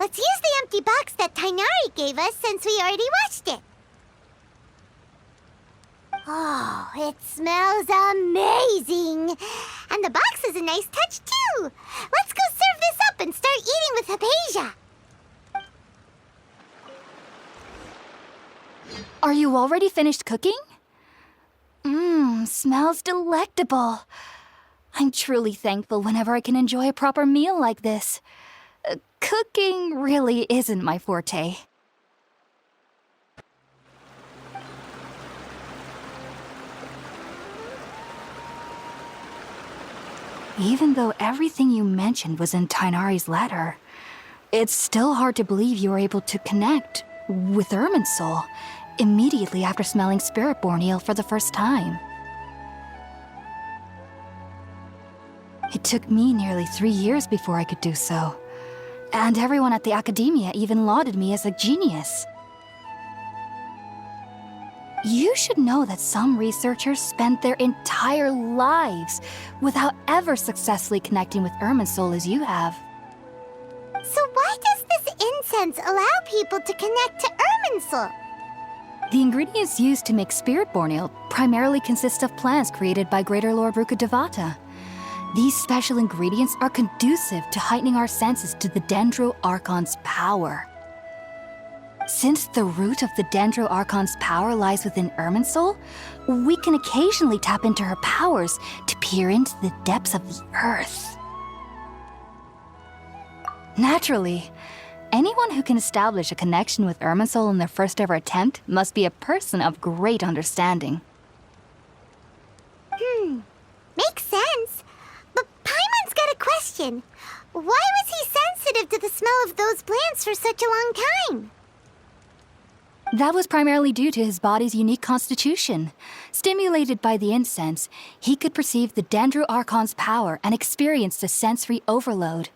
Let's use the empty box that Tainari gave us since we already watched it. Oh, it smells amazing! And the box is a nice touch, too! Let's go serve this up and start eating with Haypasia! Are you already finished cooking? Smells delectable. I'm truly thankful whenever I can enjoy a proper meal like this. Cooking really isn't my forte. Even though everything you mentioned was in Tainari's letter, it's still hard to believe you were able to connect with Arminsul immediately after smelling spirit-born eel for the first time. It took me nearly 3 years before I could do so, and everyone at the academia even lauded me as a genius. You should know that some researchers spent their entire lives without ever successfully connecting with Arminsul as you have. So why does this incense allow people to connect to Arminsul? The ingredients used to make spirit-born eel primarily consist of plants created by Greater Lord Rukkhadevata. These special ingredients are conducive to heightening our senses to the Dendro Archon's power. Since the root of the Dendro Archon's power lies within Arminsul, we can occasionally tap into her powers to peer into the depths of the earth. Naturally, anyone who can establish a connection with Arminsul in their first ever attempt must be a person of great understanding. Makes sense. But Paimon's got a question. Why was he sensitive to the smell of those plants for such a long time? That was primarily due to his body's unique constitution. Stimulated by the incense, he could perceive the Dendro Archon's power and experienced a sensory overload,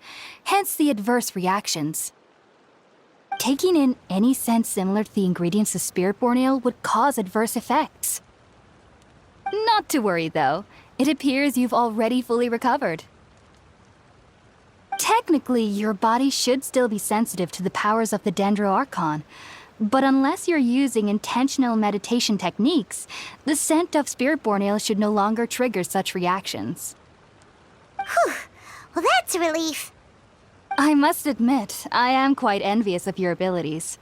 hence the adverse reactions. Taking in any scent similar to the ingredients of spirit-born eel would cause adverse effects. Not to worry, though. It appears you've already fully recovered. Technically, your body should still be sensitive to the powers of the Dendro Archon, but unless you're using intentional meditation techniques, the scent of spirit-born eel should no longer trigger such reactions. Whew. Well, that's a relief. I must admit, I am quite envious of your abilities.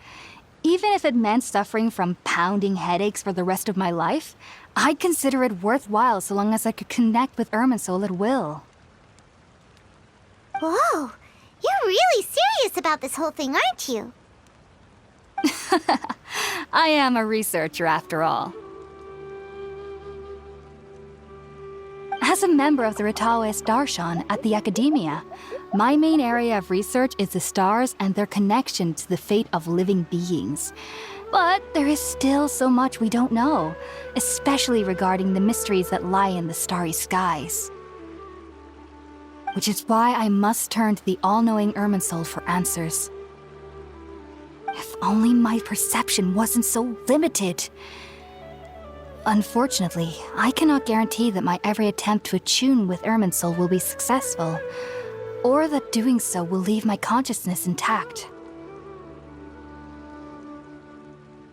Even if it meant suffering from pounding headaches for the rest of my life, I'd consider it worthwhile so long as I could connect with Arminsul at will. Whoa, you're really serious about this whole thing, aren't you? I am a researcher after all. As a member of the Ritaoist Darshan at the Academia, my main area of research is the stars and their connection to the fate of living beings. But there is still so much we don't know, especially regarding the mysteries that lie in the starry skies. Which is why I must turn to the all-knowing Arminsul for answers. If only my perception wasn't so limited. Unfortunately, I cannot guarantee that my every attempt to attune with Arminsul will be successful, or that doing so will leave my consciousness intact.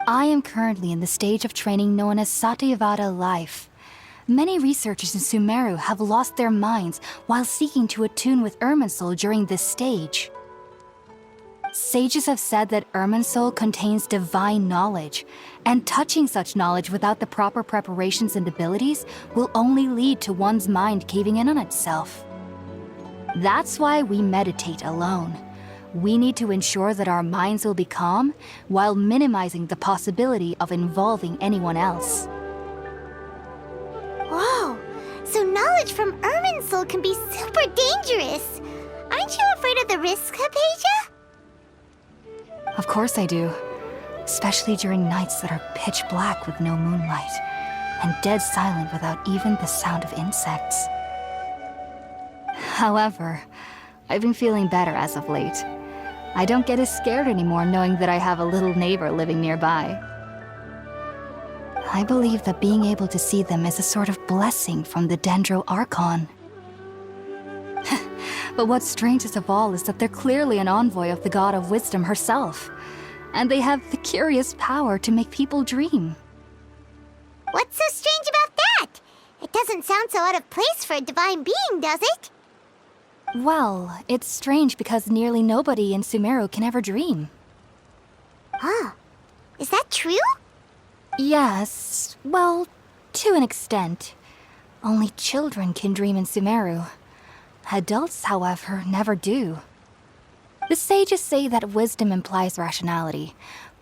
I am currently in the stage of training known as Satyavada life. Many researchers in Sumeru have lost their minds while seeking to attune with Arminsul during this stage. Sages have said that Arminsul contains divine knowledge, and touching such knowledge without the proper preparations and abilities will only lead to one's mind caving in on itself. That's why we meditate alone. We need to ensure that our minds will be calm while minimizing the possibility of involving anyone else. Whoa, so knowledge from Arminsul can be super dangerous. Aren't you afraid of the risks, Haypasia? Of course I do. Especially during nights that are pitch black with no moonlight, and dead silent without even the sound of insects. However, I've been feeling better as of late. I don't get as scared anymore knowing that I have a little neighbor living nearby. I believe that being able to see them is a sort of blessing from the Dendro Archon. But what's strangest of all is that they're clearly an envoy of the god of wisdom herself. And they have the curious power to make people dream. What's so strange about that? It doesn't sound so out of place for a divine being, does it? Well, it's strange because nearly nobody in Sumeru can ever dream. Oh, is that true? Yes, well, to an extent. Only children can dream in Sumeru. Adults, however, never do. The sages say that wisdom implies rationality,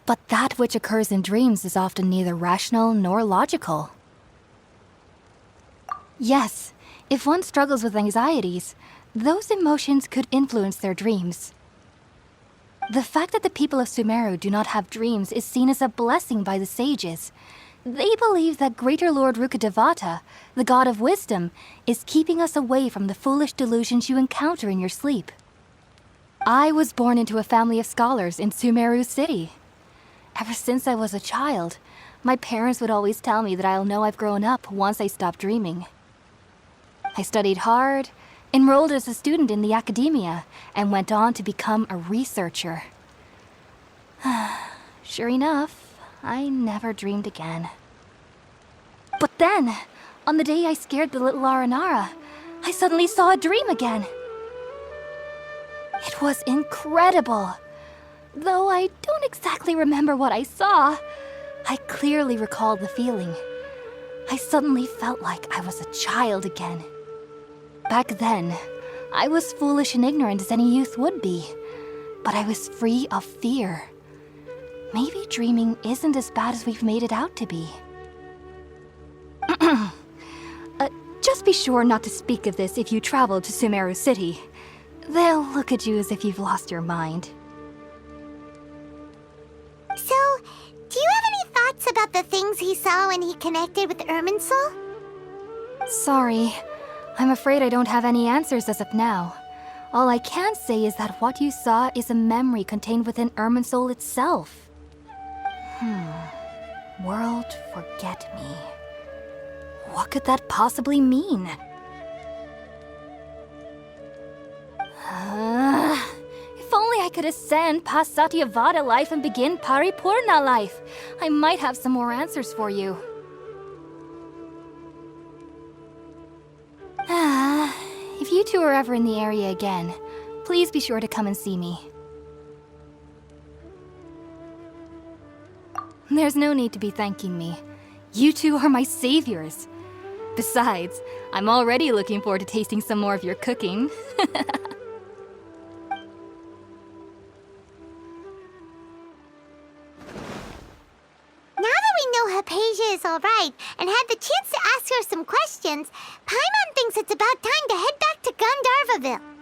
but that which occurs in dreams is often neither rational nor logical. Yes, if one struggles with anxieties, those emotions could influence their dreams. The fact that the people of Sumeru do not have dreams is seen as a blessing by the sages. They believe that Greater Lord Rukkhadevata, the god of wisdom, is keeping us away from the foolish delusions you encounter in your sleep. I was born into a family of scholars in Sumeru City. Ever since I was a child, my parents would always tell me that I'll know I've grown up once I stop dreaming. I studied hard, enrolled as a student in the academia, and went on to become a researcher. Sure enough, I never dreamed again. But then, on the day I scared the little Aranara, I suddenly saw a dream again. It was incredible. Though I don't exactly remember what I saw, I clearly recalled the feeling. I suddenly felt like I was a child again. Back then, I was foolish and ignorant as any youth would be, but I was free of fear. Maybe dreaming isn't as bad as we've made it out to be. Just be sure not to speak of this if you travel to Sumeru City. They'll look at you as if you've lost your mind. So, do you have any thoughts about the things he saw when he connected with Arminsul? Sorry. I'm afraid I don't have any answers as of now. All I can say is that what you saw is a memory contained within Arminsul itself. World forget me. What could that possibly mean? If only I could ascend past Satyavada life and begin Paripurna life, I might have some more answers for you. If you two are ever in the area again, please be sure to come and see me. There's no need to be thanking me. You two are my saviors. Besides, I'm already looking forward to tasting some more of your cooking. Now that we know Haypasia is alright and had the chance to ask her some questions, Paimon thinks it's about time to head back to Gandharvaville.